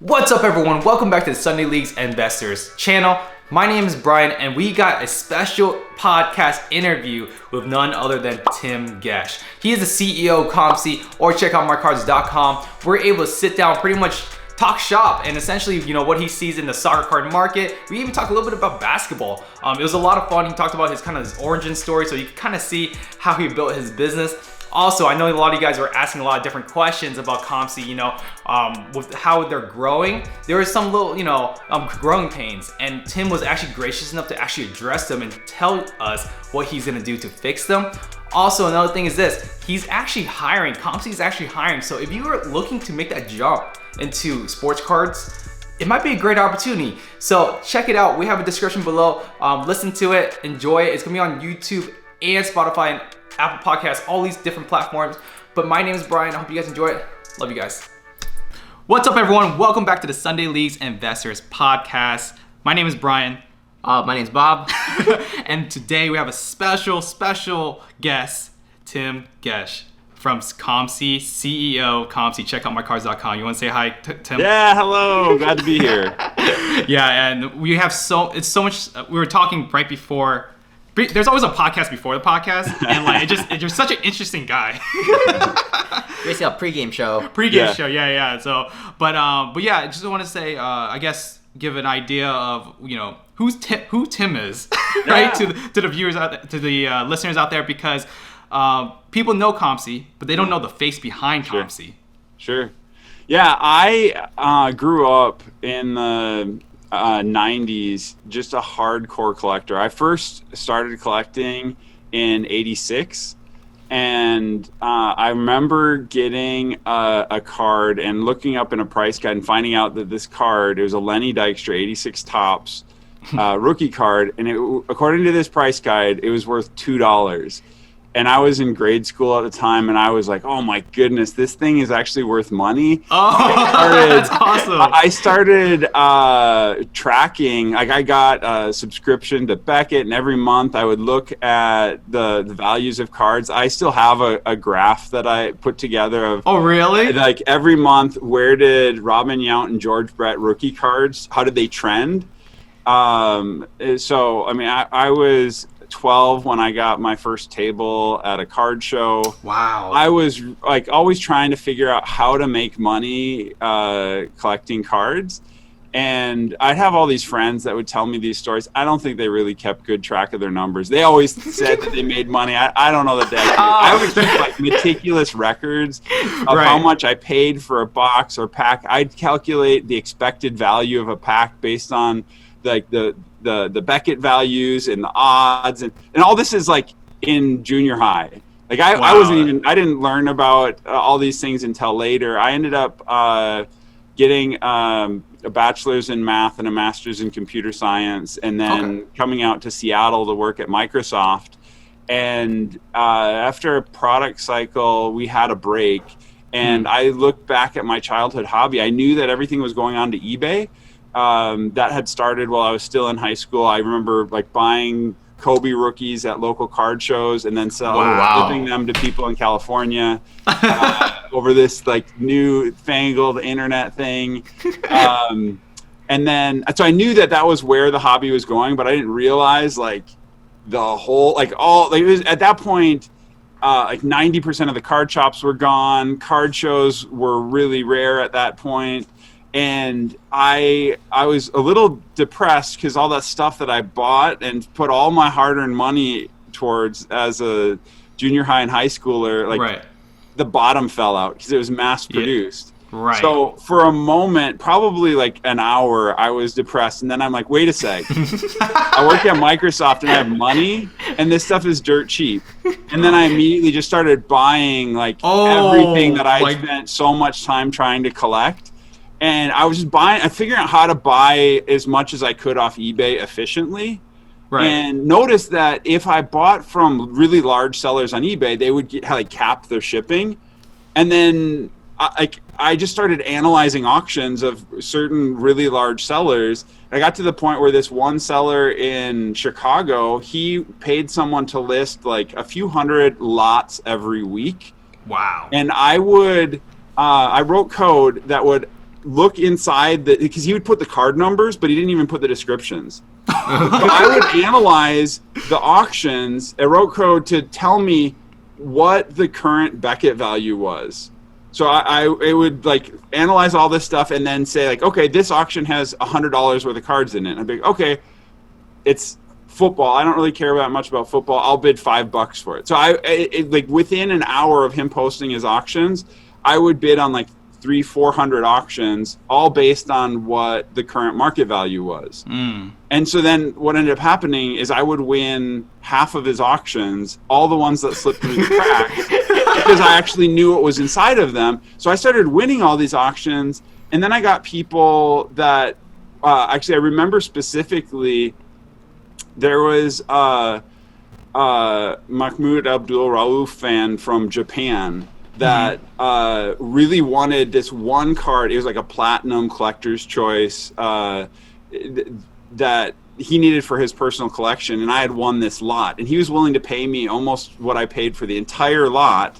What's up everyone, welcome back to the Sunday League's Investors channel. My name is Brian and we got a special podcast interview with none other than Tim Getsch. He is the CEO of COMC, or check out mycards.com. We're able to sit down, pretty much talk shop and essentially, what he sees in the soccer card market. We even talked a little bit about basketball. It was a lot of fun. He talked about his origin story, so you can kind of see how he built his business. Also, I know a lot of you guys were asking a lot of different questions about COMC, with how they're growing. There were some little, growing pains, and Tim was actually gracious enough to actually address them and tell us what he's gonna do to fix them. Also, another thing is this, he's actually hiring, COMC is actually hiring. So if you are looking to make that jump into sports cards, it might be a great opportunity. So check it out. We have a description below. Listen to it, enjoy it. It's gonna be on YouTube and Spotify and Apple Podcasts, all these different platforms. But my name is Brian. I hope you guys enjoy it. Love you guys. What's up, everyone? Welcome back to the Sunday League's Investors podcast. My name is Brian. My name's Bob. And today we have a special guest, Tim Getsch from COMC CEO COMC. Check out mycards.com. You want to say hi, Tim? Yeah, hello. Glad to be here. Yeah, and we have so much. We were talking right before. There's always a podcast before the podcast, and you're such an interesting guy. Basically a pregame show. Show, yeah. So, but yeah, I just want to say, I guess, give an idea of who Tim is, right, to the viewers out there, to the listeners out there, because people know COMC, but they don't know the face behind COMC. Sure. Yeah, I grew up in the 90s, just a hardcore collector. I first started collecting in 86, and I remember getting a card and looking up in a price guide and finding out that this card, it was a Lenny Dykstra 86 Topps rookie card, and according to this price guide, it was worth $2. And I was in grade school at the time, and I was like, oh my goodness, this thing is actually worth money. Oh, that's awesome. I started tracking, like I got a subscription to Beckett, and every month I would look at the values of cards. I still have a graph that I put together of, oh really? Like every month, where did Robin Yount and George Brett rookie cards, how did they trend? So, I mean, I was 12 when I got my first table at a card show. Wow. I was like always trying to figure out how to make money collecting cards. And I'd have all these friends that would tell me these stories. I don't think they really kept good track of their numbers. They always said that they made money. I don't know that they did. I would keep like meticulous records of how much I paid for a box or pack. I'd calculate the expected value of a pack based on like the Beckett values and the odds, and all this is like in junior high. Like I didn't learn about all these things until later. I ended up getting a bachelor's in math and a master's in computer science, and then coming out to Seattle to work at Microsoft. And after a product cycle, we had a break, and I looked back at my childhood hobby. I knew that everything was going on to eBay. That had started while I was still in high school. I remember like buying Kobe rookies at local card shows and then flipping them to people in California over this like new fangled internet thing. And then, so I knew that was where the hobby was going, but I didn't realize like the whole, it was, at that point, like 90% of the card shops were gone. Card shows were really rare at that point. And I was a little depressed because all that stuff that I bought and put all my hard-earned money towards as a junior high and high schooler, the bottom fell out because it was mass-produced. Yeah. Right. So for a moment, probably like an hour, I was depressed. And then I'm like, wait a sec. I work at Microsoft and I have money, and this stuff is dirt cheap. And then I immediately just started buying like everything that I spent so much time trying to collect. And I was just figuring out how to buy as much as I could off eBay efficiently. Right. And noticed that if I bought from really large sellers on eBay, they would cap their shipping. And then I just started analyzing auctions of certain really large sellers. I got to the point where this one seller in Chicago, he paid someone to list like a few hundred lots every week. Wow. And I wrote code that would look inside because he would put the card numbers, but he didn't even put the descriptions. So I would analyze the auctions at road code to tell me what the current Beckett value was. So I would like analyze all this stuff and then say like, okay, this auction has $100 worth of cards in it. And I'd be like, okay, it's football. I don't really care that much about football. I'll bid $5 for it. So like within an hour of him posting his auctions, I would bid on like 300-400 auctions, all based on what the current market value was. And so then what ended up happening is I would win half of his auctions, all the ones that slipped through the cracks, because I actually knew what was inside of them. So I started winning all these auctions, and then I got people that actually I remember specifically. There was Mahmoud Abdul Rauf fan from Japan that really wanted this one card. It was like a platinum collector's choice that he needed for his personal collection, and I had won this lot, and he was willing to pay me almost what I paid for the entire lot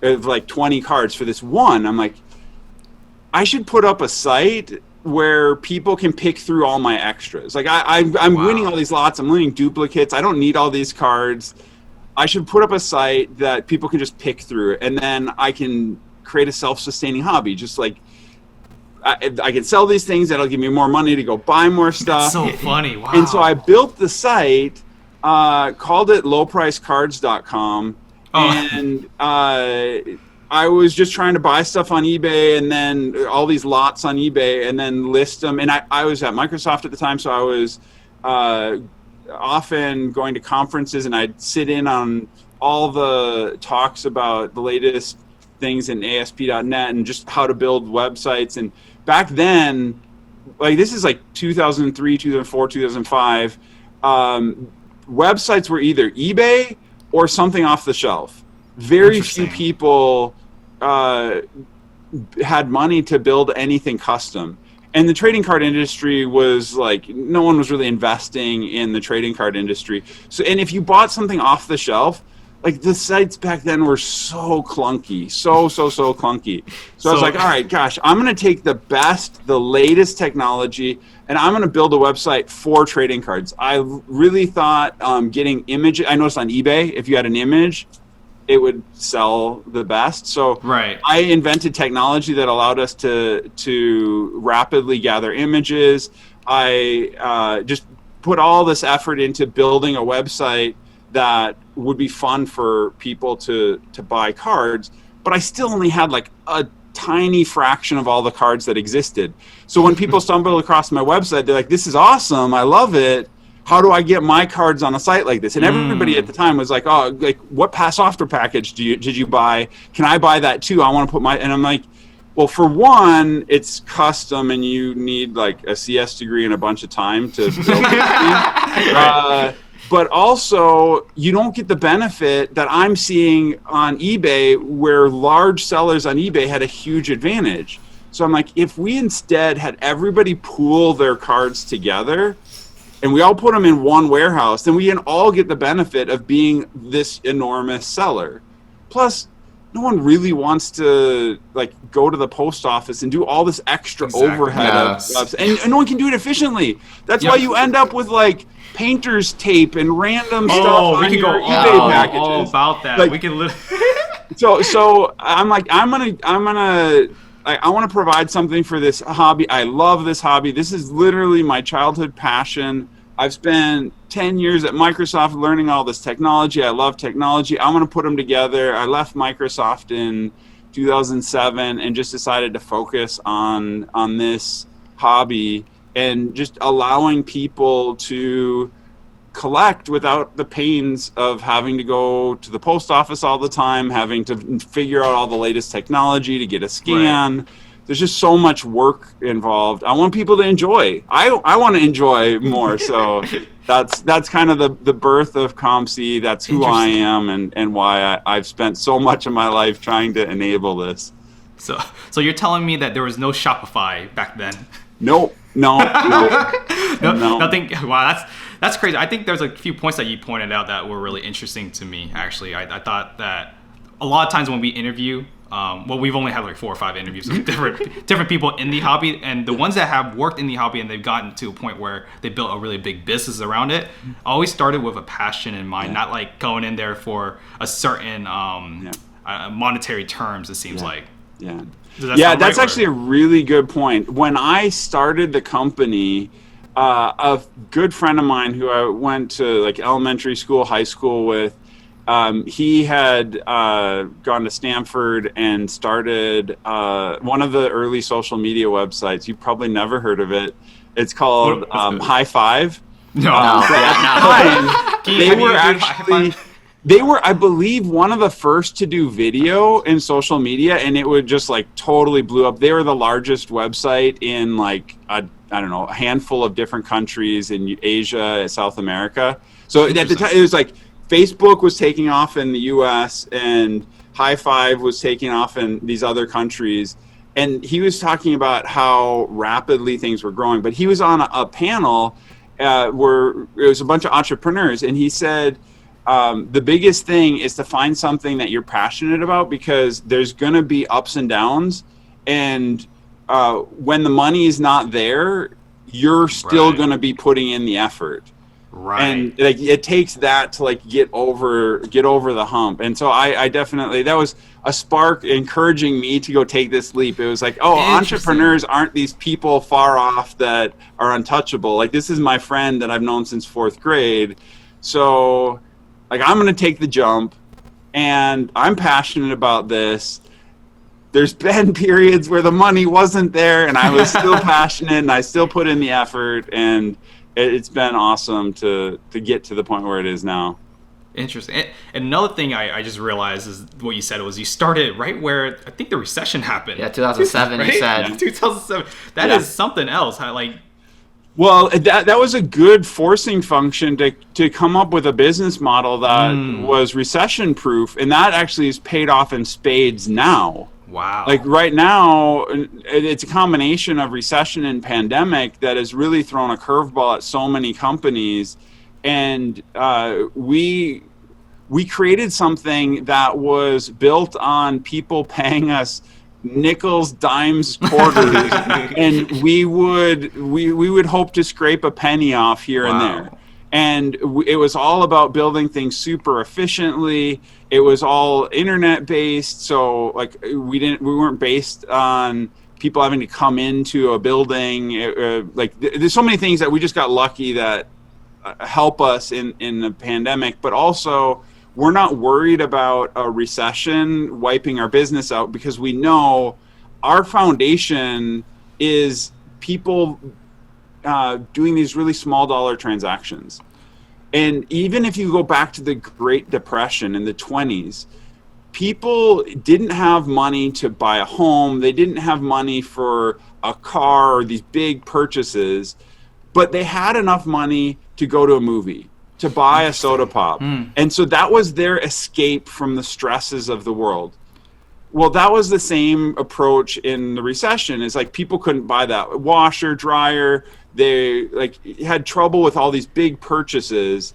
of like 20 cards for this one. I'm like, I should put up a site where people can pick through all my extras. Like I'm winning all these lots. I'm winning duplicates. I don't need all these cards. I should put up a site that people can just pick through, and then I can create a self-sustaining hobby. Just like I can sell these things that'll give me more money to go buy more stuff. That's so funny. Wow. And so I built the site, called it lowpricecards.com, and I was just trying to buy stuff on eBay, and then all these lots on eBay, and then list them. And I was at Microsoft at the time, so I was often going to conferences, and I'd sit in on all the talks about the latest things in ASP.NET and just how to build websites. And back then, like this is like 2003, 2004, 2005, websites were either eBay or something off the shelf. Very few people had money to build anything custom. And the trading card industry was like, no one was really investing in the trading card industry. So, and if you bought something off the shelf, like the sites back then were so clunky, so clunky. So I was like, all right, gosh, I'm going to take the latest technology, and I'm going to build a website for trading cards. I really thought getting images, I noticed on eBay, if you had an image, it would sell the best. So I invented technology that allowed us to rapidly gather images. I just put all this effort into building a website that would be fun for people to buy cards, but I still only had like a tiny fraction of all the cards that existed. So when people stumble across my website, they're like, this is awesome, I love it. How do I get my cards on a site like this? And everybody at the time was like, oh, like what pass software package did you buy? Can I buy that too? I want to put my, and I'm like, well, for one, it's custom and you need like a CS degree and a bunch of time to build it. But also, you don't get the benefit that I'm seeing on eBay, where large sellers on eBay had a huge advantage. So I'm like, if we instead had everybody pool their cards together and we all put them in one warehouse, then we can all get the benefit of being this enormous seller. Plus, no one really wants to like go to the post office and do all this extra overhead of stuff, and no one can do it efficiently. That's why you end up with like painter's tape and random stuff on your eBay packages. All about that. Like, we can so I'm like, I want to provide something for this hobby. I love this hobby. This is literally my childhood passion. I've spent 10 years at Microsoft learning all this technology. I love technology. I want to put them together. I left Microsoft in 2007 and just decided to focus on this hobby and just allowing people to collect without the pains of having to go to the post office all the time, having to figure out all the latest technology to get a scan. Right. There's just so much work involved. I want people to enjoy. I want to enjoy more. So that's kind of the birth of COMC. That's who I am and why I've spent so much of my life trying to enable this. So you're telling me that there was no Shopify back then? No. Nothing. Wow, that's crazy. I think there's a few points that you pointed out that were really interesting to me. Actually, I thought that a lot of times when we interview well, we've only had like 4 or 5 interviews with different people in the hobby, and the ones that have worked in the hobby and they've gotten to a point where they built a really big business around it, always started with a passion in mind, not like going in there for a certain monetary terms, it seems like. Yeah. That That's actually a really good point. When I started the company, a good friend of mine who I went to like elementary school, high school with, he had gone to Stanford and started one of the early social media websites. You've probably never heard of it. It's called High Five. No. At the time, they were, I believe, one of the first to do video in social media, and it would just like totally blew up. They were the largest website in like a handful of different countries in Asia, South America. So at the time, it was like Facebook was taking off in the US and High Five was taking off in these other countries. And he was talking about how rapidly things were growing. But he was on a panel where it was a bunch of entrepreneurs, and he said, the biggest thing is to find something that you're passionate about, because there's going to be ups and downs. And when the money is not there, you're still going to be putting in the effort. Right. And like it takes that to like get over the hump. And so I definitely, that was a spark encouraging me to go take this leap. It was like, entrepreneurs aren't these people far off that are untouchable. Like, this is my friend that I've known since 4th grade. So like, I'm going to take the jump, and I'm passionate about this. There's been periods where the money wasn't there and I was still passionate and I still put in the effort, and it's been awesome to get to the point where it is now. Interesting. And another thing I just realized is what you said was you started right where I think the recession happened. Yeah, 2007, right? you said. Yeah, 2007. That is something else. Well, that was a good forcing function to come up with a business model that was recession proof, and that actually is paid off in spades now. Wow. Like right now, it's a combination of recession and pandemic that has really thrown a curveball at so many companies. And we created something that was built on people paying us nickels, dimes, quarters, and we would hope to scrape a penny off here and there. And it was all about building things super efficiently. It was all internet based, so like we weren't based on people having to come into a building. There's so many things that we just got lucky that help us in the pandemic, but also we're not worried about a recession wiping our business out, because we know our foundation is people doing these really small dollar transactions. And even if you go back to the Great Depression in the 20s, people didn't have money to buy a home. They didn't have money for a car or these big purchases, but they had enough money to go to a movie, to buy a soda pop. And so that was their escape from the stresses of the world. Well, that was the same approach in the recession. It's like people couldn't buy that washer, dryer. They like had trouble with all these big purchases,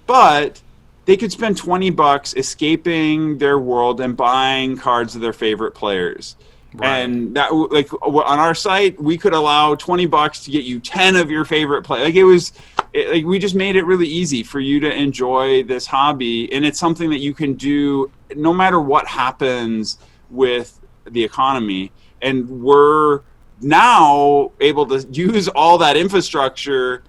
but they could spend $20 escaping their world and buying cards of their favorite players. Right. And that, like, on our site, we could allow $20 to get you 10 of your favorite players. Like, we just made it really easy for you to enjoy this hobby, and it's something that you can do no matter what happens with the economy. And we're now able to use all that infrastructure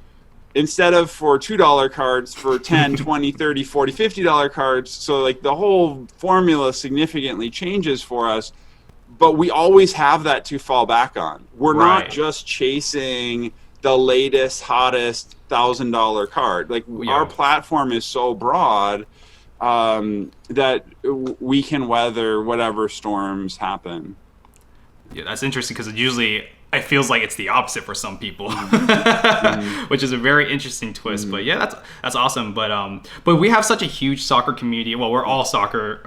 instead of for $2 cards for 10, 20, 30, 40, $50 cards. So like the whole formula significantly changes for us, but we always have that to fall back on. We're not just chasing the latest, hottest $1,000 card. Like our platform is so broad that we can weather whatever storms happen. Yeah, that's interesting, because usually it feels like it's the opposite for some people, which is a very interesting twist. But yeah, that's awesome. But we have such a huge soccer community. Well, we're all soccer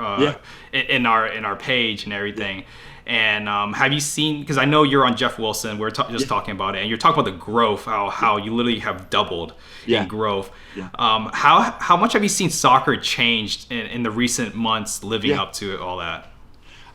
in our page and everything. And have you seen, because I know you're on Jeff Wilson, we're just talking about it, and you're talking about the growth, how you literally have doubled in growth. How much have you seen soccer changed in the recent months living up to all that?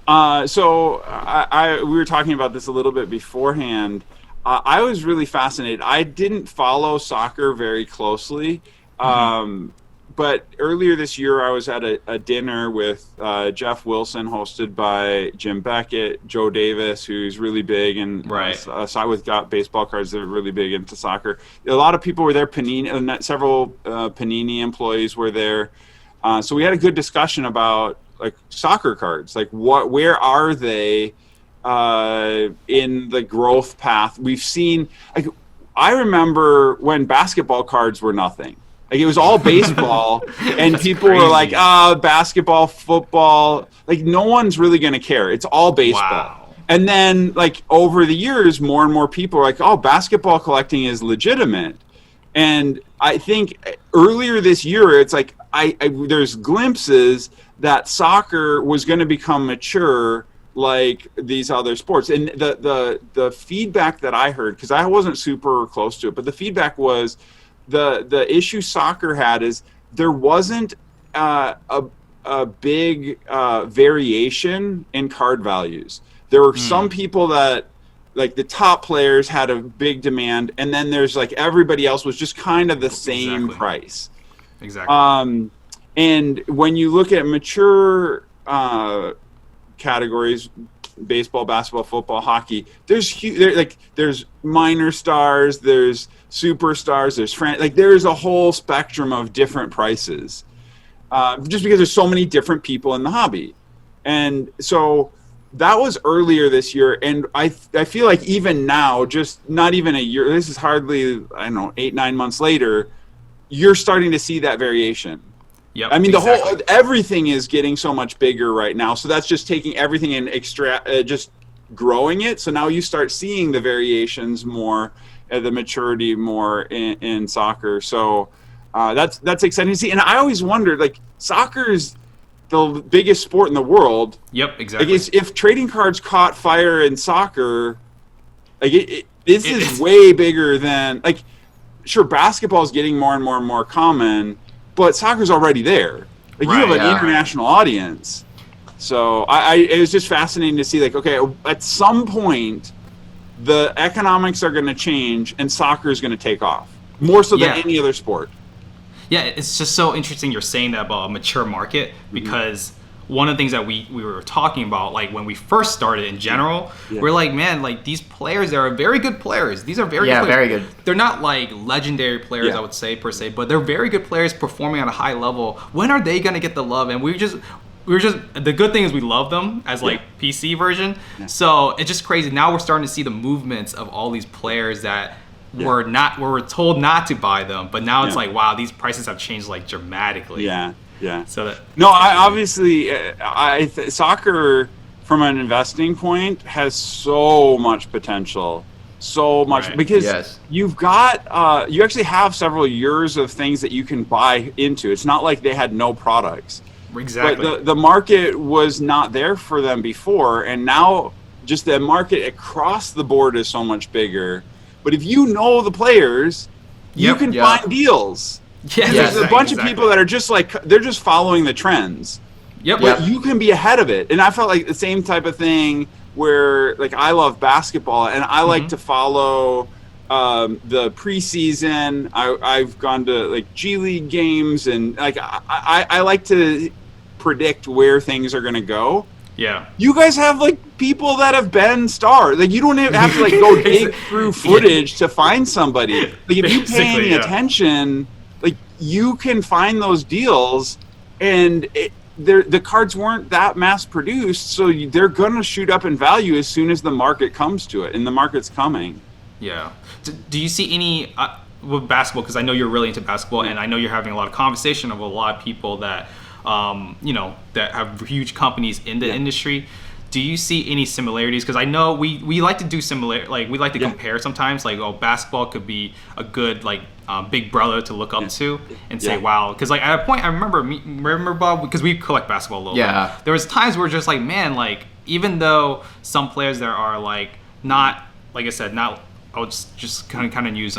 So we were talking about this a little bit beforehand. I was really fascinated. I didn't follow soccer very closely, but earlier this year I was at a dinner with Jeff Wilson, hosted by Jim Beckett, Joe Davis, who's really big, and with got baseball cards that are really big into soccer. A lot of people were there. Panini, several Panini employees were there. So we had a good discussion about like soccer cards, like where are they in the growth path? We've seen, like, I remember when basketball cards were nothing. Like, it was all baseball, and people were like, basketball, football. Like, no one's really going to care. It's all baseball. Wow. And then, like, over the years, more and more people are like, oh, basketball collecting is legitimate. And I think earlier this year, it's like, there's glimpses that soccer was going to become mature like these other sports. And the feedback that I heard, because I wasn't super close to it, but the feedback was the issue soccer had is there wasn't a big variation in card values. There were some people that, like, the top players had a big demand, and then there's like everybody else was just kind of the same price. Exactly. And when you look at mature categories, baseball, basketball, football, hockey, there's minor stars, there's superstars, there's a whole spectrum of different prices, just because there's so many different people in the hobby. And so that was earlier this year, and I feel like even now, just not even a year, this is hardly, 8-9 months later, you're starting to see that variation. Yep, I mean, everything is getting so much bigger right now. So that's just taking everything and just growing it. So now you start seeing the variations more, the maturity more in soccer. So that's exciting to see. And I always wondered, like, soccer is the biggest sport in the world. Yep, exactly. Like, if trading cards caught fire in soccer, like this is way bigger than, like, sure, basketball is getting more and more and more common, but soccer's already there. Like, you have an international audience. So it was just fascinating to see, like, okay, at some point, the economics are going to change and soccer is going to take off more so than any other sport. Yeah, it's just so interesting you're saying that about a mature market, because one of the things that we were talking about, like, when we first started in general, we're like, man, like, these players, they are very good players. These are very good players. Very good. They're not like legendary players, I would say, per se, but they're very good players performing at a high level. When are they going to get the love? And we were just, the good thing is we love them as like PC version. So it's just crazy. Now we're starting to see the movements of all these players that we're told not to buy them, but now it's like, wow, these prices have changed like dramatically. So obviously, soccer from an investing point has so much potential, because you've got you actually have several years of things that you can buy into. It's not like they had no products. Exactly. But the market was not there for them before, and now just the market across the board is so much bigger. But if you know the players, you can find deals. There's a bunch of people that are just like, they're just following the trends. But you can be ahead of it. And I felt like the same type of thing where, like, I love basketball and I like to follow the preseason. I've gone to like G League games, and like I like to predict where things are going to go. You guys have like people that have been stars. Like, you don't even have to like go dig through footage to find somebody. Like, if you pay any attention, like, you can find those deals, and the cards weren't that mass produced, so they're gonna shoot up in value as soon as the market comes to it, and the market's coming. Do you see any with basketball, because I know you're really into basketball, and I know you're having a lot of conversation with a lot of people that that have huge companies in the industry. Do you see any similarities? Because I know we like to do we like to compare sometimes. Like, basketball could be a good like big brother to look up to and say, wow. Because like at a point, I remember Bob, because we collect basketball a little bit. There was times where just like, man, like, even though some players there are like not, like I said, not, I'll just kind of use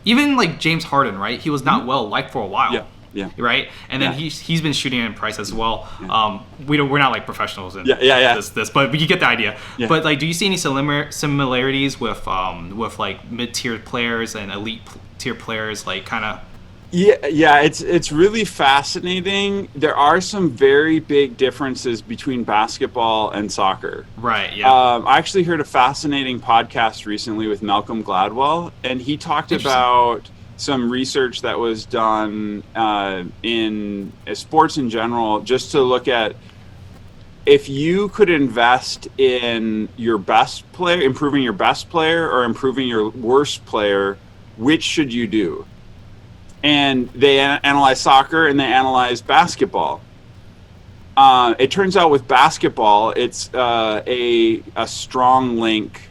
even like James Harden, right? He was not well liked for a while. Yeah. Right. And then Yeah. he's been shooting in price as well. Yeah. We're not like professionals in Yeah. this, but you get the idea. Yeah. But like, do you see any similarities with like mid-tier players and elite tier players, like kind of? Yeah, it's really fascinating. There are some very big differences between basketball and soccer. Right, yeah. I actually heard a fascinating podcast recently with Malcolm Gladwell, and he talked about some research that was done in sports in general, just to look at if you could invest in your best player, improving your best player, or improving your worst player, which should you do? And they analyze soccer and they analyze basketball. It turns out with basketball, it's a strong link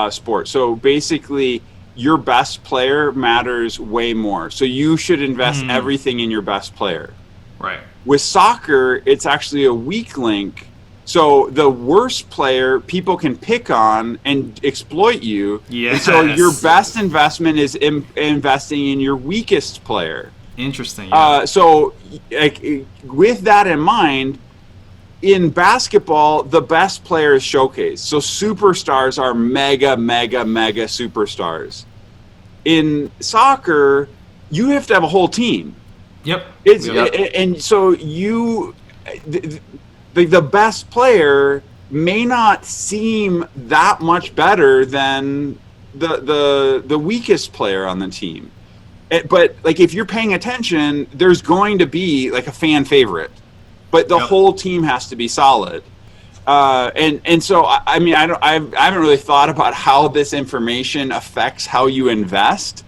sport. So basically, your best player matters way more. So you should invest everything in your best player. Right. With soccer, it's actually a weak link. So the worst player, people can pick on and exploit you. Yes. And so your best investment is investing in your weakest player. Interesting. Yeah. So like, with that in mind, in basketball, the best player is showcased. So superstars are mega superstars. In soccer, you have to have a whole team. Yep. And so the best player may not seem that much better than the weakest player on the team. But like, if you're paying attention, there's going to be like a fan favorite, but the whole team has to be solid. And so I mean, I haven't really thought about how this information affects how you invest.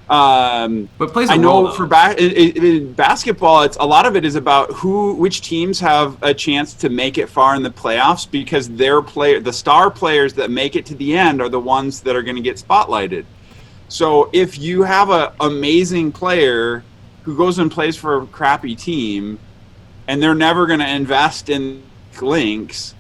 But it plays a I know role, for basketball, it's a lot of it is about which teams have a chance to make it far in the playoffs, because the star players that make it to the end are the ones that are going to get spotlighted. So if you have an amazing player who goes and plays for a crappy team, and they're never going to invest in links,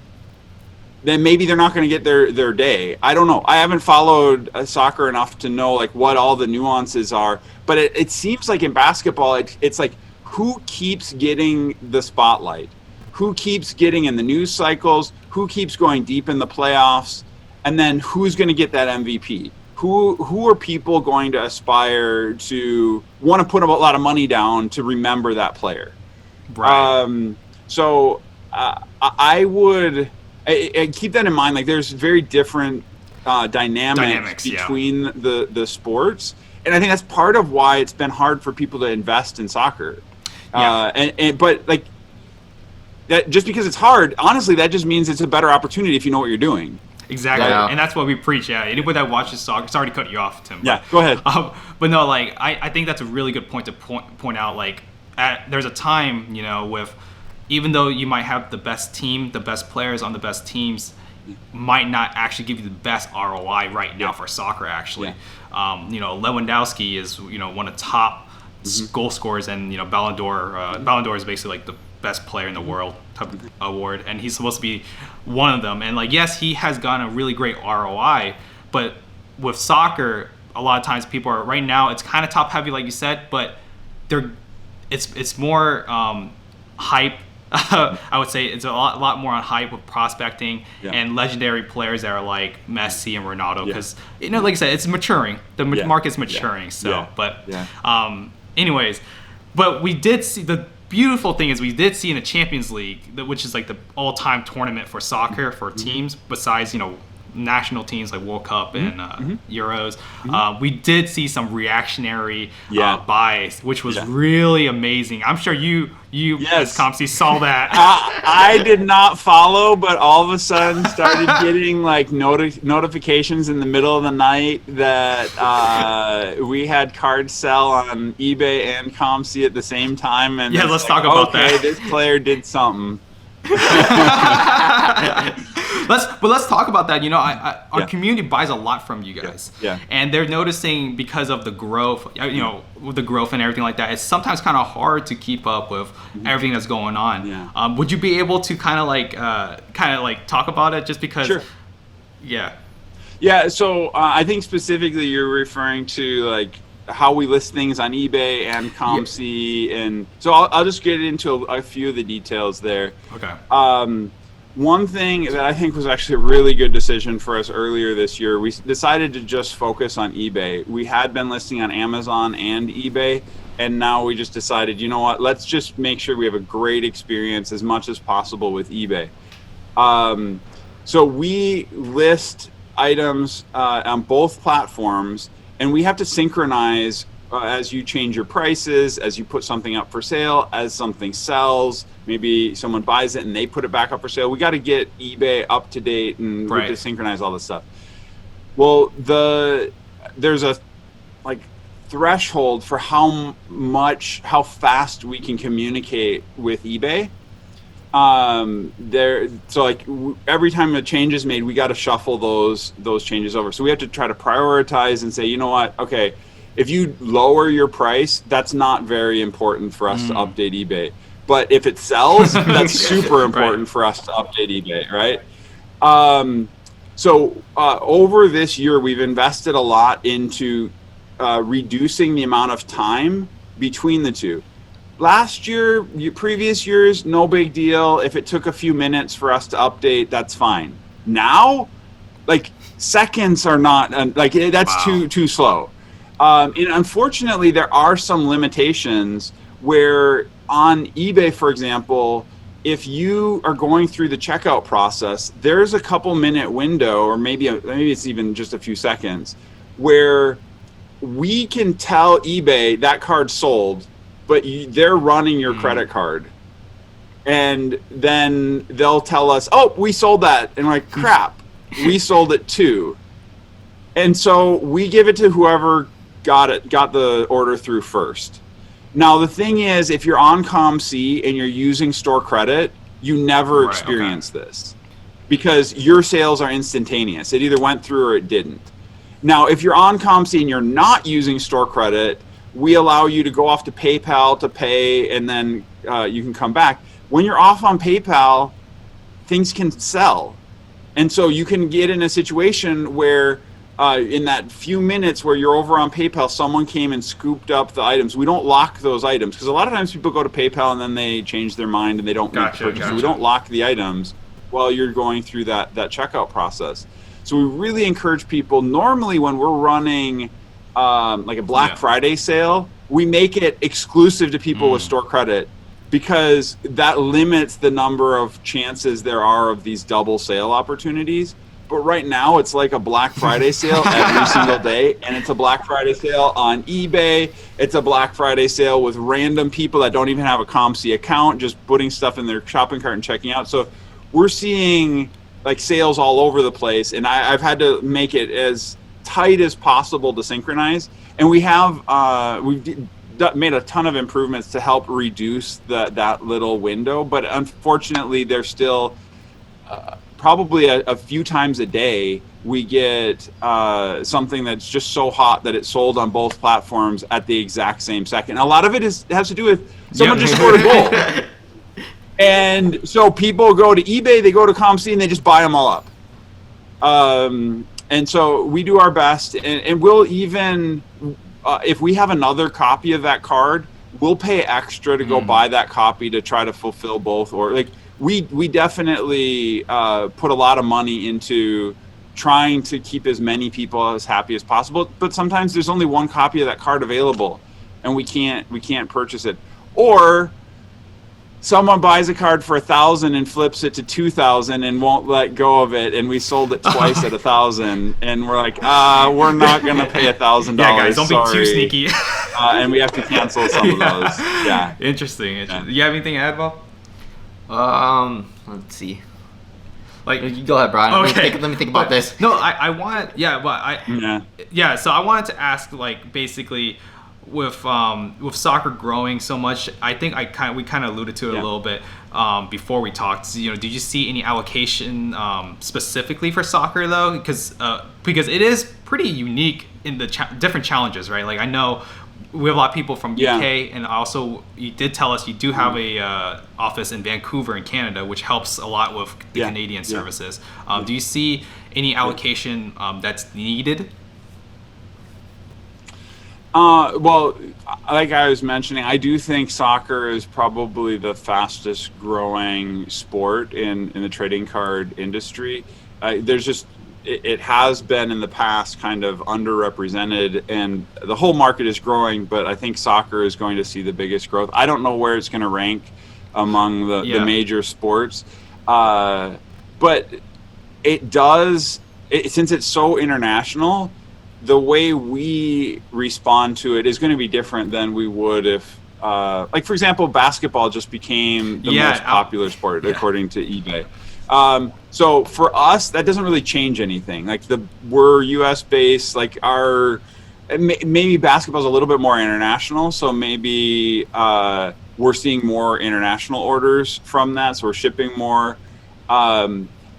then maybe they're not going to get their day. I don't know. I haven't followed soccer enough to know like what all the nuances are. But it seems like in basketball, it's like, who keeps getting the spotlight? Who keeps getting in the news cycles? Who keeps going deep in the playoffs? And then who's going to get that MVP? Who are people going to aspire to want to put a lot of money down to remember that player? Right. I would... I keep that in mind. Like, there's very different dynamics between the sports, and I think that's part of why it's been hard for people to invest in soccer. But like that, just because it's hard, honestly, that just means it's a better opportunity if you know what you're doing. Exactly, and that's what we preach. Yeah, anybody that watches soccer, sorry to cut you off, Tim. Yeah, go ahead. But no, like I think that's a really good point to point out. Like, there's a time, with. Even though you might have the best team, the best players on the best teams might not actually give you the best ROI right now for soccer, actually. Lewandowski is, one of the top goal scorers, and, Ballon d'Or. Ballon d'Or is basically like the best player in the world type of award, and he's supposed to be one of them. And like, yes, he has gotten a really great ROI, but with soccer, a lot of times people are, right now, it's kind of top heavy, like you said, but it's more hype. I would say it's a lot more on hype with prospecting and legendary players that are like Messi and Ronaldo, because like I said, it's maturing. The market's maturing. Anyways, but we did see, the beautiful thing is we did see in the Champions League, which is like the all-time tournament for soccer for teams, besides national teams like World Cup and Euros. We did see some reactionary bias, which was really amazing. I'm sure you as COMC saw that. I did not follow, but all of a sudden started getting like notifications in the middle of the night that we had cards sell on eBay and COMC at the same time. And let's talk about that. Okay, this player did something. Let's talk about that. Our community buys a lot from you guys, and they're noticing, because of the growth, with the growth and everything like that, it's sometimes kind of hard to keep up with everything that's going on. Would you be able to kind of like talk about it, just because? Sure. Yeah. So I think specifically you're referring to like how we list things on eBay and COMC, and so I'll just get into a few of the details there. Okay. One thing that I think was actually a really good decision for us earlier this year, we decided to just focus on eBay. We had been listing on Amazon and eBay, and now we just decided, you know what, let's just make sure we have a great experience as much as possible with eBay. So we list items on both platforms, and we have to synchronize as you change your prices, as you put something up for sale, as something sells, maybe someone buys it and they put it back up for sale. We got to get eBay up to date, and we have to synchronize all this stuff. Well, there's a threshold for how fast we can communicate with eBay. Every time a change is made, we got to shuffle those changes over. So we have to try to prioritize and say, you know what, okay, if you lower your price, that's not very important for us to update eBay. But if it sells, that's super important for us to update eBay, right? So over this year, we've invested a lot into reducing the amount of time between the two. Last year, previous years, no big deal. If it took a few minutes for us to update, that's fine. Now, seconds are not, that's too slow. And unfortunately, there are some limitations where on eBay, for example, if you are going through the checkout process, there's a couple minute window, or maybe it's even just a few seconds, where we can tell eBay that card sold, but they're running your credit card. And then they'll tell us, oh, we sold that. And we're like, crap, we sold it too. And so we give it to whoever got the order through first. Now, the thing is, if you're on COMC and you're using store credit, you never experience this, because your sales are instantaneous. It either went through or it didn't. Now, if you're on COMC and you're not using store credit, we allow you to go off to PayPal to pay, and then you can come back. When you're off on PayPal, things can sell. And so you can get in a situation where in that few minutes where you're over on PayPal, someone came and scooped up the items. We don't lock those items, because a lot of times people go to PayPal and then they change their mind and they don't make the purchase. So we don't lock the items while you're going through that checkout process. So we really encourage people, normally when we're running like a Black Friday sale, we make it exclusive to people with store credit, because that limits the number of chances there are of these double sale opportunities. But right now, it's like a Black Friday sale every single day, and it's a Black Friday sale on eBay. It's a Black Friday sale with random people that don't even have a COMC account, just putting stuff in their shopping cart and checking out. So we're seeing sales all over the place, and I've had to make it as tight as possible to synchronize. And we have we've made a ton of improvements to help reduce that little window, but unfortunately, there's still probably a few times a day we get something that's just so hot that it sold on both platforms at the exact same second. A lot of it has to do with someone just scored a goal. And so people go to eBay, they go to COMC, and they just buy them all up. And so we do our best, and we'll even, if we have another copy of that card, we'll pay extra to go buy that copy to try to fulfill both. Or we definitely put a lot of money into trying to keep as many people as happy as possible. But sometimes there's only one copy of that card available, and we can't purchase it. Or someone buys a card for $1,000 and flips it to $2,000 and won't let go of it, and we sold it twice at $1,000, and we're like, we're not gonna pay $1,000. Yeah, guys, don't be too sneaky. And we have to cancel some of those. Yeah. Interesting. Yeah. You have anything to add, Bob? Let's see. You go ahead, Brian. Okay. Let me think about this. No, I want. Yeah, but Yeah. So I wanted to ask, basically, with soccer growing so much, I think we kind of alluded to it a little bit before we talked. Did you see any allocation specifically for soccer though? Because it is pretty unique in the different challenges, right? I know we have a lot of people from UK, and also you did tell us you do have a office in Vancouver in Canada, which helps a lot with the Canadian services. Do you see any allocation that's needed? Well, like I was mentioning, I do think soccer is probably the fastest growing sport in the trading card industry. It has been in the past kind of underrepresented, and the whole market is growing, but I think soccer is going to see the biggest growth. I don't know where it's going to rank among the major sports, but it does, since it's so international, the way we respond to it is going to be different than we would if, like, for example, basketball just became the most popular sport according to eBay. So for us, that doesn't really change anything. Like we're US based, like maybe basketball is a little bit more international. So maybe, we're seeing more international orders from that. So we're shipping more.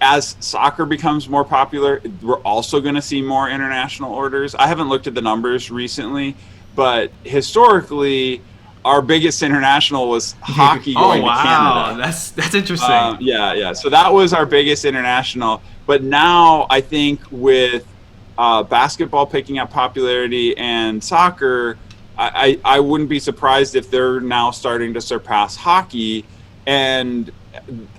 As soccer becomes more popular, we're also going to see more international orders. I haven't looked at the numbers recently, but historically, our biggest international was hockey going to Canada. That's interesting. Yeah. So that was our biggest international. But now I think with basketball picking up popularity and soccer, I wouldn't be surprised if they're now starting to surpass hockey. And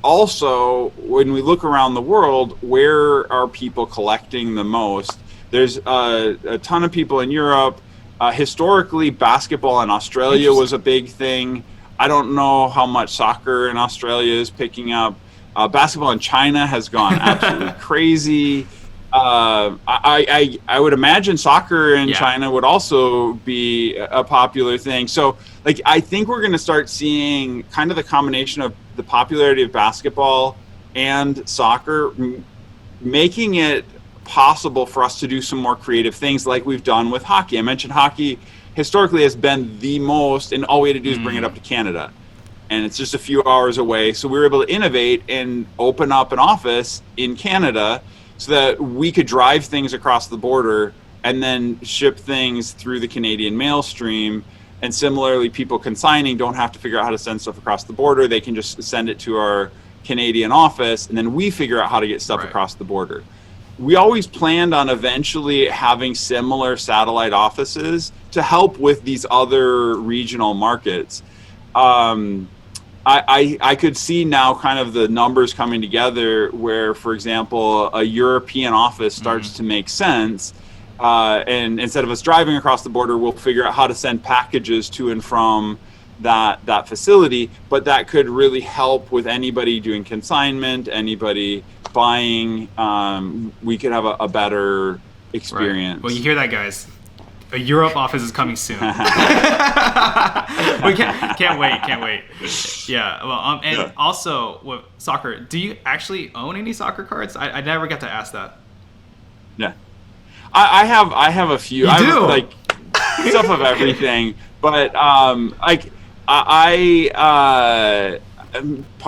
also, when we look around the world, where are people collecting the most? There's a ton of people in Europe. Historically, basketball in Australia was a big thing. I don't know how much soccer in Australia is picking up. Basketball in China has gone absolutely crazy. I would imagine soccer in China would also be a popular thing. So, like, I think we're going to start seeing kind of the combination of the popularity of basketball and soccer, making it possible for us to do some more creative things like we've done with hockey. I mentioned hockey historically has been the most, and all we had to do is bring it up to Canada. And it's just a few hours away. So we were able to innovate and open up an office in Canada so that we could drive things across the border and then ship things through the Canadian mail stream. And similarly, people consigning don't have to figure out how to send stuff across the border. They can just send it to our Canadian office, and then we figure out how to get stuff across the border. We always planned on eventually having similar satellite offices to help with these other regional markets. I could see now kind of the numbers coming together where, for example, a European office starts to make sense. And instead of us driving across the border, we'll figure out how to send packages to and from that facility. But that could really help with anybody doing consignment, anybody buying. We could have a better experience. Well, you hear that, guys. A Europe office is coming soon. We can't wait. Yeah. Well, and also with soccer, do you actually own any soccer cards? I never got to ask that. Yeah, I have a few. You do? Like stuff of everything, but like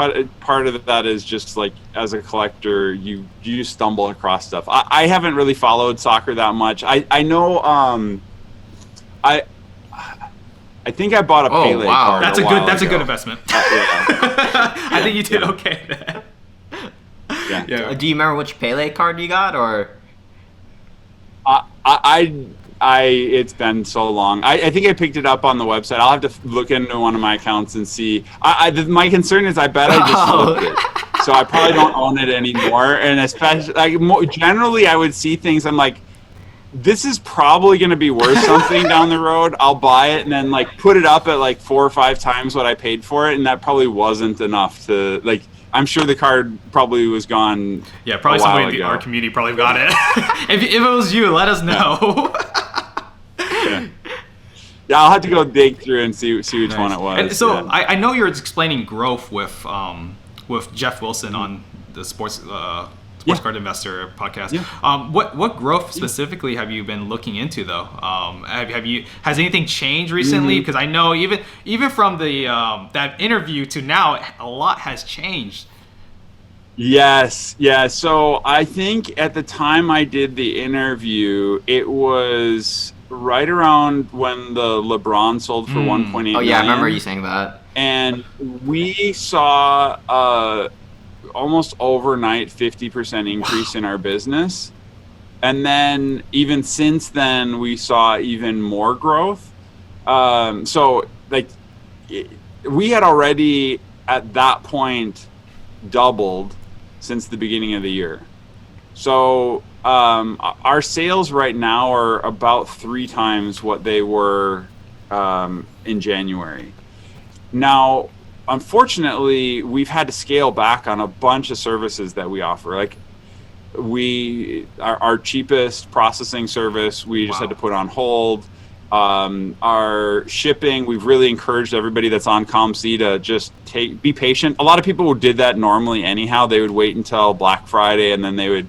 part of that is just like as a collector, you stumble across stuff. I haven't really followed soccer that much. I know. I think I bought a Pele card. That's a good investment. I think you did okay there. Yeah. Do you remember which Pele card you got, or? It's been so long. I think I picked it up on the website. I'll have to look into one of my accounts and see. My concern is I bet I just flipped it. So I probably don't own it anymore. And especially, generally I would see things, I'm like, this is probably going to be worth something down the road. I'll buy it and then put it up at 4 or 5 times what I paid for it. And that probably wasn't enough to I'm sure the card probably was gone. Yeah, probably somebody in our community probably got it. if it was you, let us know. Yeah, I'll have to go dig through and see which one it was. And so I know you're explaining growth with Jeff Wilson on the Sports Card Investor podcast. Yeah. What growth specifically have you been looking into though? Has anything changed recently? Because I know even from the that interview to now, a lot has changed. Yes. Yeah. So I think at the time I did the interview, it was right around when the LeBron sold for 1.8 million. Oh yeah, I remember you saying that. And we saw almost overnight 50% increase in our business. And then even since then, we saw even more growth. So like we had already at that point doubled since the beginning of the year. So our sales right now are about 3 times what they were in January. Now, unfortunately, we've had to scale back on a bunch of services that we offer. Like our cheapest processing service, we just had to put on hold. Our shipping, we've really encouraged everybody that's on COMC to just be patient. A lot of people who did that normally anyhow, they would wait until Black Friday and then they would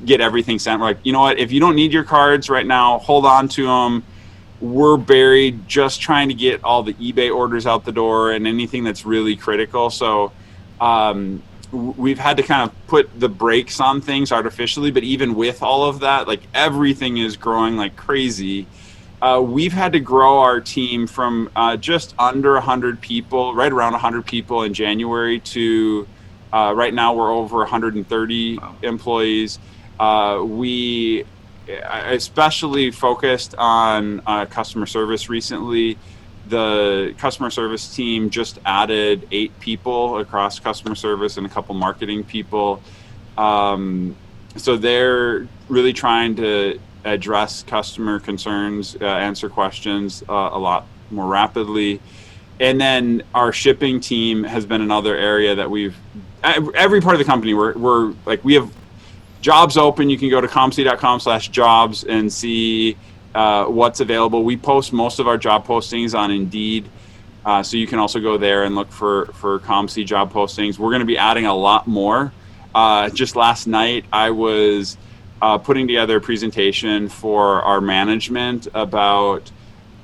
get everything sent. We're like, you know what, if you don't need your cards right now, hold on to them. We're buried just trying to get all the eBay orders out the door and anything that's really critical. So we've had to kind of put the brakes on things artificially, but even with all of that, like everything is growing like crazy. We've had to grow our team from just under 100 people, right around 100 people in January to right now we're over 130 employees. We especially focused on customer service recently. The customer service team just added 8 people across customer service and a couple marketing people. So they're really trying to address customer concerns, answer questions a lot more rapidly. And then our shipping team has been another area that every part of the company, we're like, we have jobs open. You can go to comc.com/jobs and see what's available. We post most of our job postings on Indeed. So you can also go there and look for COMC job postings. We're going to be adding a lot more. Just last night, I was putting together a presentation for our management about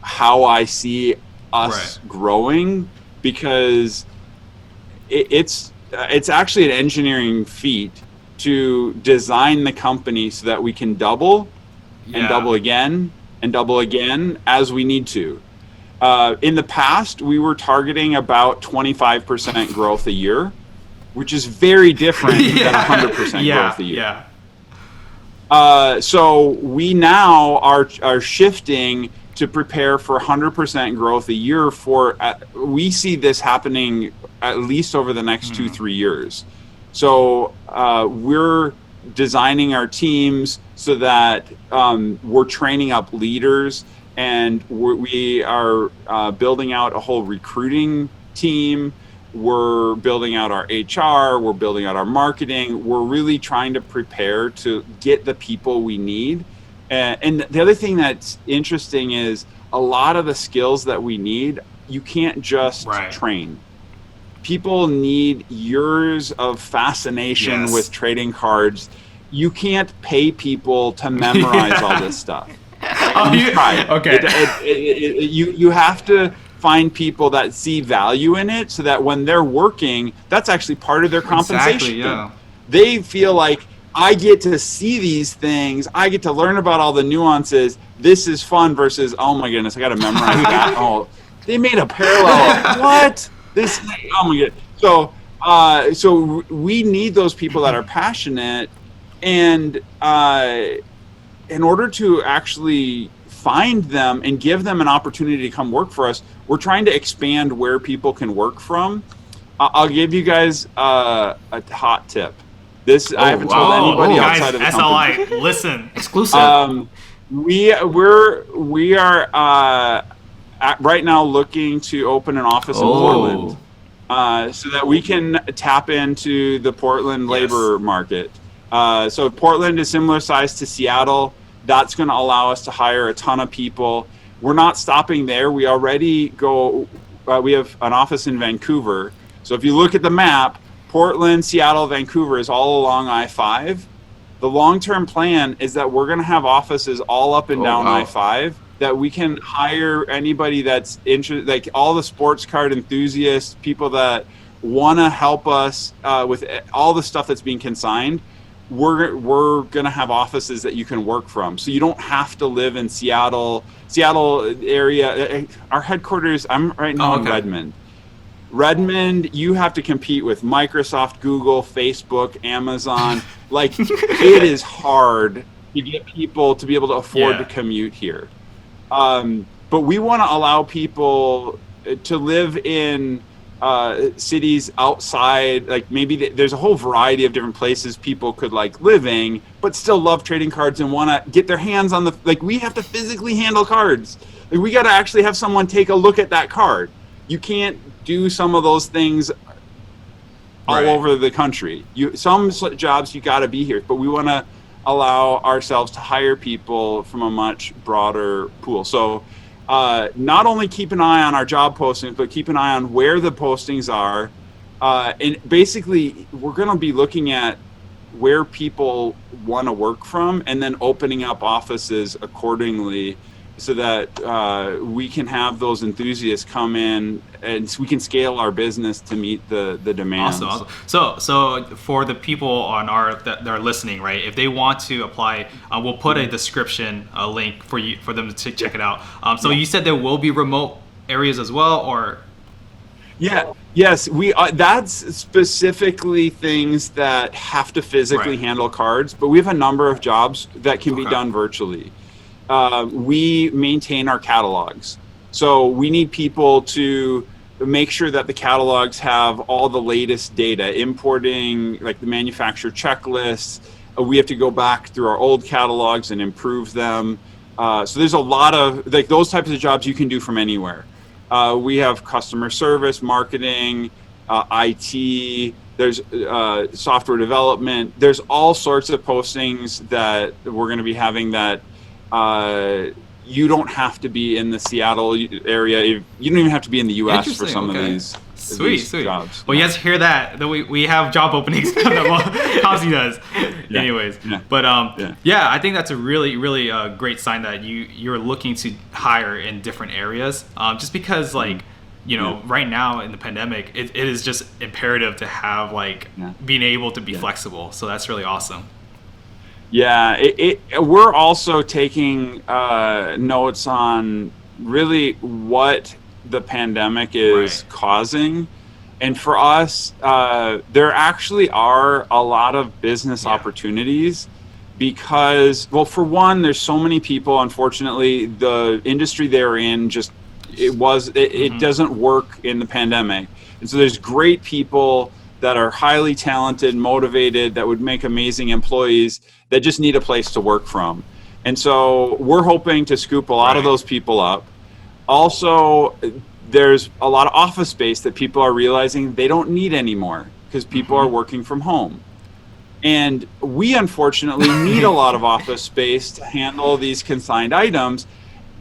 how I see us growing, because it's actually an engineering feat to design the company so that we can double and double again and double again as we need to. In the past, we were targeting about 25% growth a year, which is very different than 100% growth a year. So we now are shifting to prepare for 100% growth a year we see this happening at least over the next 2-3 years. So we're designing our teams so that we're training up leaders, and we are building out a whole recruiting team. We're building out our HR, we're building out our marketing. We're really trying to prepare to get the people we need. And the other thing that's interesting is a lot of the skills that we need, you can't just train. People need years of fascination with trading cards. You can't pay people to memorize all this stuff. You have to find people that see value in it, so that when they're working, that's actually part of their compensation. They feel like, I get to see these things, I get to learn about all the nuances. This is fun versus, oh my goodness, I got to memorize that. Oh, they made a parallel. What? This? Oh my goodness. So we need those people that are passionate, and in order to actually find them and give them an opportunity to come work for us, we're trying to expand where people can work from. I'll give you guys a hot tip. I haven't told anybody outside of the company. SLI, listen, exclusive. We are right now looking to open an office in Portland, so that we can tap into the Portland labor market. So Portland is similar size to Seattle. That's going to allow us to hire a ton of people. We're not stopping there. We already we have an office in Vancouver. So if you look at the map, Portland, Seattle, Vancouver is all along I-5. The long-term plan is that we're going to have offices all up and down I-5, that we can hire anybody that's interested, like all the sports card enthusiasts, people that want to help us with all the stuff that's being consigned. We're going to have offices that you can work from. So you don't have to live in Seattle area. Our headquarters, I'm right now in Redmond. Redmond, you have to compete with Microsoft, Google, Facebook, Amazon. Like, it is hard to get people to be able to afford to commute here. But we want to allow people to live in cities outside, like maybe there's a whole variety of different places people could like living, but still love trading cards and want to get their hands on like we have to physically handle cards. Like we got to actually have someone take a look at that card. You can't do some of those things all over the country. Some jobs you got to be here, but we want to allow ourselves to hire people from a much broader pool. So not only keep an eye on our job postings, but keep an eye on where the postings are. And basically, we're going to be looking at where people want to work from and then opening up offices accordingly so that we can have those enthusiasts come in and we can scale our business to meet the demands. Awesome. So for the people on that are listening, right? If they want to apply, we'll put a description link for them to check it out. So you said there will be remote areas as well, or? Yes, we that's specifically things that have to physically handle cards, but we have a number of jobs that can be done virtually. We maintain our catalogs. So we need people to make sure that the catalogs have all the latest data, importing like the manufacturer checklists. We have to go back through our old catalogs and improve them. So there's a lot of like those types of jobs you can do from anywhere. We have customer service, marketing, IT, there's software development. There's all sorts of postings that we're going to be having that you don't have to be in the Seattle area. You don't even have to be in the U.S. for some of these. Sweet. Jobs. Well, you guys hear that we have job openings that COMC does. Anyways, but I think that's a really great sign that you're looking to hire in different areas. Just because right now in the pandemic, it is just imperative to have being able to be flexible. So that's really awesome. Yeah, we're also taking notes on really what the pandemic is causing. And for us, there actually are a lot of business opportunities because, well, for one, there's so many people, unfortunately, the industry they're in it doesn't work in the pandemic. And so there's great people that are highly talented, motivated, that would make amazing employees that just need a place to work from. And so we're hoping to scoop a lot of those people up. Also, there's a lot of office space that people are realizing they don't need anymore because people are working from home. And we unfortunately need a lot of office space to handle these consigned items.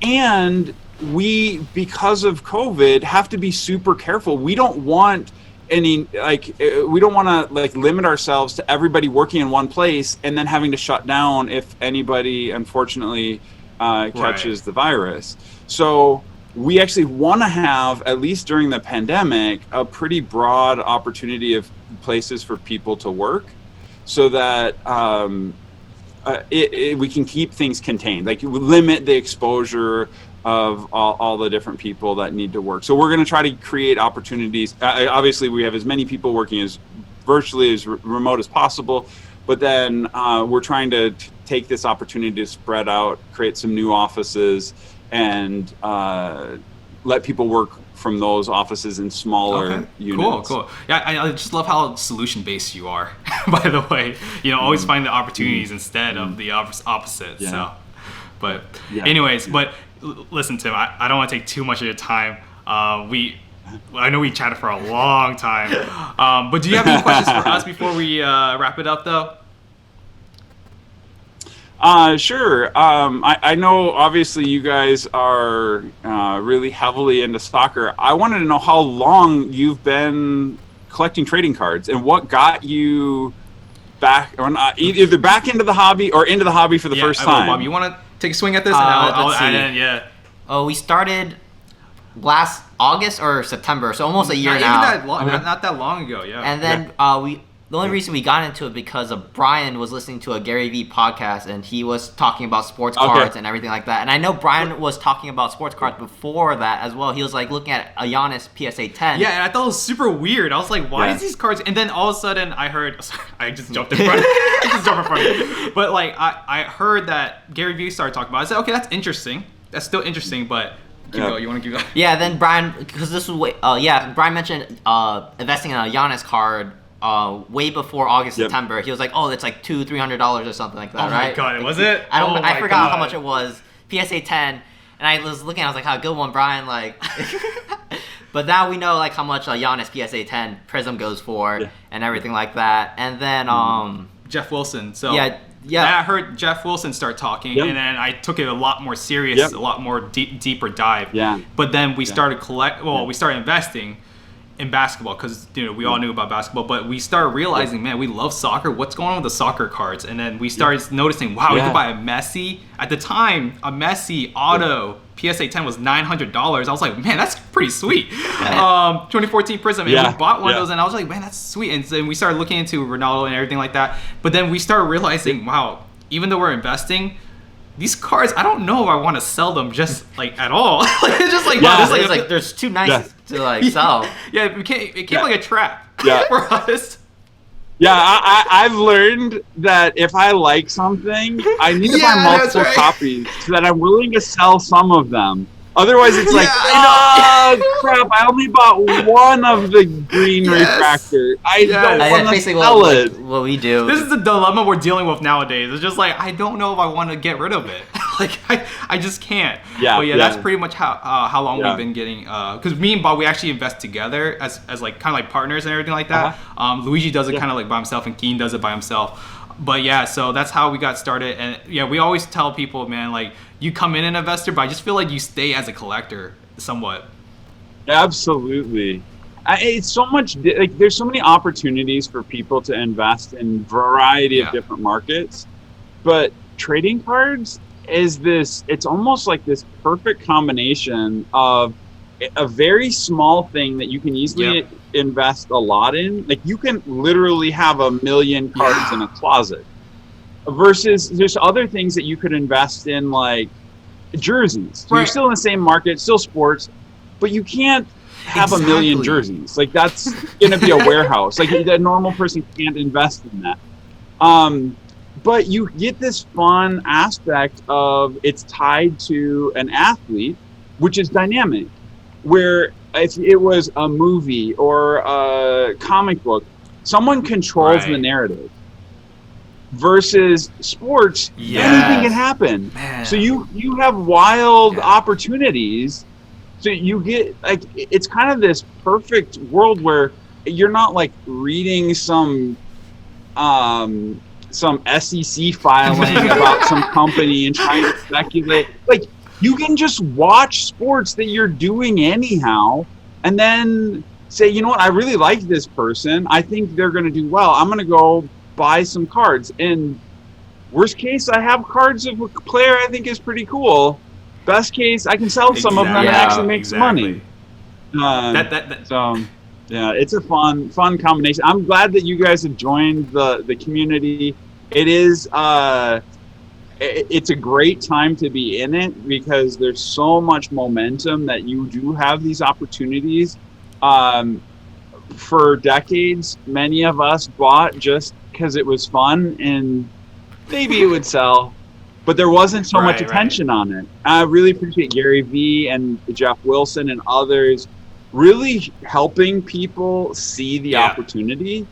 And we, because of COVID, have to be super careful. We don't want we don't want to limit ourselves to everybody working in one place and then having to shut down if anybody unfortunately catches the virus. So we actually want to have, at least during the pandemic, a pretty broad opportunity of places for people to work so that we can keep things contained, limit the exposure of all the different people that need to work. So we're going to try to create opportunities. Obviously, we have as many people working as virtually as remote as possible, but then we're trying to take this opportunity to spread out, create some new offices, and let people work from those offices in smaller units. Cool. Yeah, I just love how solution-based you are, by the way. Always find the opportunities instead of the opposite. Yeah. So, but anyways, but listen, Tim, I don't want to take too much of your time. I know we chatted for a long time, but do you have any questions for us before we wrap it up, though? Sure. I know obviously you guys are really heavily into soccer. I wanted to know how long you've been collecting trading cards and what got you back, or not, either back into the hobby or into the hobby for the first time. Bob, you want to take a swing at this? And I'll add in, Oh, we started last August or September, so almost a year now. Not that long ago, yeah. And then The only reason we got into it because of Brian was listening to a Gary Vee podcast and he was talking about sports cards and everything like that. And I know Brian was talking about sports cards before that as well. He was like looking at a Giannis PSA 10. Yeah, and I thought it was super weird. I was like, why is these cards? And then all of a sudden I heard, sorry, I just jumped in front of you. But like I heard that Gary Vee started talking about it. I said, okay, that's interesting. That's still interesting, but keep going. You want to keep going? Yeah, then Brian, because this was Brian mentioned investing in a Giannis card way before August, September. He was like, oh, it's like $200-$300 or something like that, right? Oh my god, was it? I forgot how much it was. PSA 10, and I was looking, I was like, how good one, Brian, like. But now we know like how much Giannis PSA 10 Prism goes for and everything like that. And then Jeff Wilson. So yeah, I heard Jeff Wilson start talking, and then I took it a lot more serious, a lot more deeper dive. Yeah. But then we started we started investing in basketball because we all knew about basketball, but we started realizing, man, we love soccer. What's going on with the soccer cards? And then we started noticing, wow, we could buy a Messi. At the time, a Messi auto PSA 10 was $900. I was like, man, that's pretty sweet. 2014 Prism, and we bought one of those, and I was like, man, that's sweet. And then we started looking into Ronaldo and everything like that. But then we started realizing, wow, even though we're investing, these cards, I don't know if I want to sell them just like at all. It's just like, it's like there's too nice to like sell. Yeah, it came like a trap for us. Yeah, I've learned that if I like something, I need to buy multiple copies so that I'm willing to sell some of them. Otherwise, it's like, crap, I only bought one of the green refractor. I don't want to sell it. What we do. This is the dilemma we're dealing with nowadays. It's just like, I don't know if I want to get rid of it. Like, I just can't. But that's pretty much how long we've been getting, because me and Bob, we actually invest together as like kind of like partners and everything like that. Luigi does it kind of like by himself, and Keen does it by himself. But so that's how we got started. And we always tell people, man, like, you come in an investor, but I just feel like you stay as a collector somewhat. Absolutely. It's so much, like, there's so many opportunities for people to invest in a variety of different markets. But trading cards is it's almost like this perfect combination of a very small thing that you can easily invest a lot in. Like, you can literally have 1 million cards in a closet. Versus there's other things that you could invest in, like jerseys. So you're still in the same market, still sports, but you can't have 1 million jerseys. Like, that's going to be a warehouse. Like, a normal person can't invest in that. But you get this fun aspect of it's tied to an athlete, which is dynamic. Where if it was a movie or a comic book, someone controls the narrative. Versus sports, anything can happen. Man. So you have wild opportunities. So you get, like, it's kind of this perfect world where you're not like reading some SEC filing about some company and trying to speculate. Like, you can just watch sports that you're doing anyhow, and then say, you know what, I really like this person. I think they're going to do well. I'm going to go buy some cards. And worst case, I have cards of a player I think is pretty cool. Best case, I can sell some of them and actually make some money. So, yeah, it's a fun combination. I'm glad that you guys have joined the community. It is it's a great time to be in it because there's so much momentum that you do have these opportunities. For decades, many of us bought just because it was fun and maybe it would sell, but there wasn't so much attention on it. I really appreciate Gary Vee and Jeff Wilson and others really helping people see the opportunity.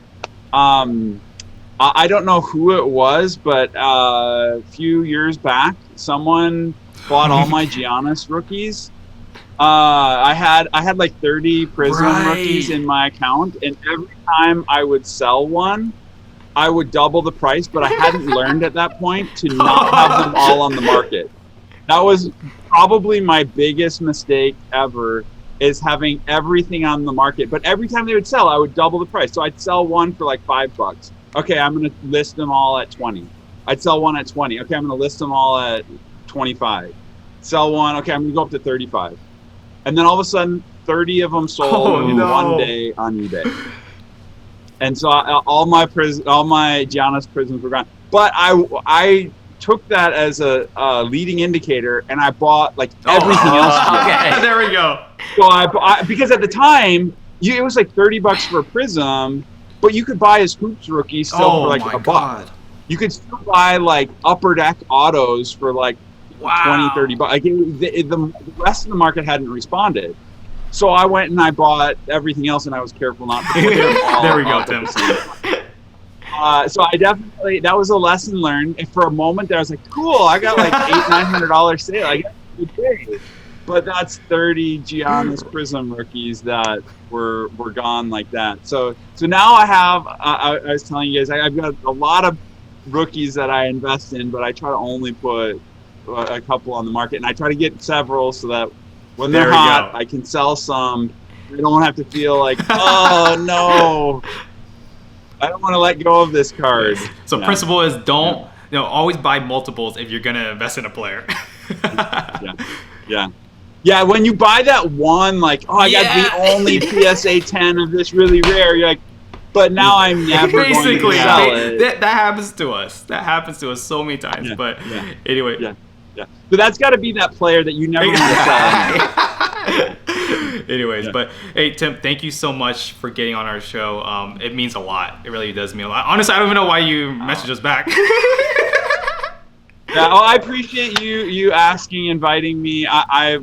I don't know who it was, but a few years back, someone bought all my Giannis rookies. I had like 30 Prism rookies in my account, and every time I would sell one, I would double the price, but I hadn't learned at that point to not have them all on the market. That was probably my biggest mistake ever, is having everything on the market. But every time they would sell, I would double the price. So I'd sell one for like $5. Okay, I'm going to list them all at 20. I'd sell one at 20. Okay, I'm going to list them all at 25. Sell one. Okay, I'm going to go up to 35. And then all of a sudden, 30 of them sold in one day on eBay. And so all my Giannis prisms were gone. But I took that as a leading indicator, and I bought like everything else. Okay. There we go. So I because at the time it was like $30 for a prism, but you could buy his hoops rookie still for like $1. God. You could still buy like upper deck autos for like $20-$30. Like the rest of the market hadn't responded. So I went and I bought everything else, and I was careful not to put them all. There we go, Tim. So I definitely, that was a lesson learned. And for a moment there, I was like, cool, I got like $800-$900 sale. I got a good day. But that's 30 Giannis Prism rookies that were gone like that. So now I have, I was telling you guys, I've got a lot of rookies that I invest in, but I try to only put a couple on the market, and I try to get several so that when they're hot, I can sell some. I don't have to feel like, oh no, I don't want to let go of this card. So principle is don't, always buy multiples if you're gonna invest in a player. Yeah, when you buy that one, like, oh, I got the only PSA 10 of this really rare, you're like, but now I'm never going to sell it. That happens to us. That happens to us so many times. Anyway. Yeah. So that's got to be that player that you never want to sell. Anyways, but hey, Tim, thank you so much for getting on our show. It means a lot. It really does mean a lot. Honestly, I don't even know why you messaged us back. Yeah, well, I appreciate you asking, inviting me. I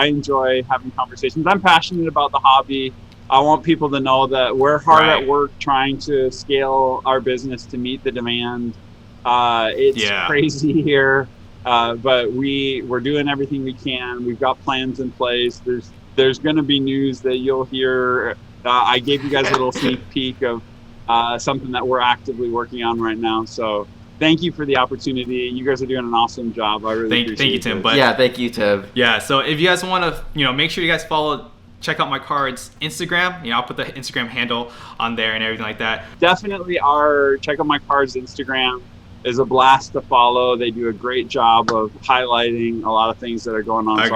enjoy having conversations. I'm passionate about the hobby. I want people to know that we're hard at work trying to scale our business to meet the demand. It's crazy here, but we're doing everything we can. We've got plans in place. There's going to be news that you'll hear. I gave you guys a little sneak peek of something that we're actively working on right now. So thank you for the opportunity. You guys are doing an awesome job. I really appreciate it. Thank you, Tim. Thank you, Tim. Yeah, so if you guys want to, make sure you guys check out my card's Instagram. I'll put the Instagram handle on there and everything like that. Definitely check out my card's Instagram. Is a blast to follow. They do a great job of highlighting a lot of things that are going on. Okay,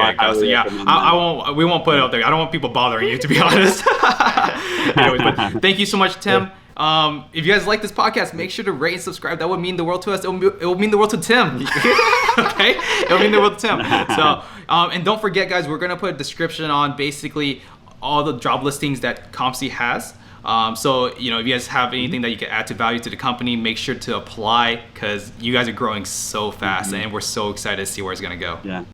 we won't put it out there. I don't want people bothering you, to be honest. Anyways, but thank you so much, Tim. If you guys like this podcast, make sure to rate and subscribe. That would mean the world to us. It will mean the world to Tim. Okay? It will mean the world to Tim. So, and don't forget, guys, we're going to put a description on basically all the job listings that COMC has. So, if you guys have anything that you can add to value to the company, make sure to apply, because you guys are growing so fast and we're so excited to see where it's going to go. Yeah.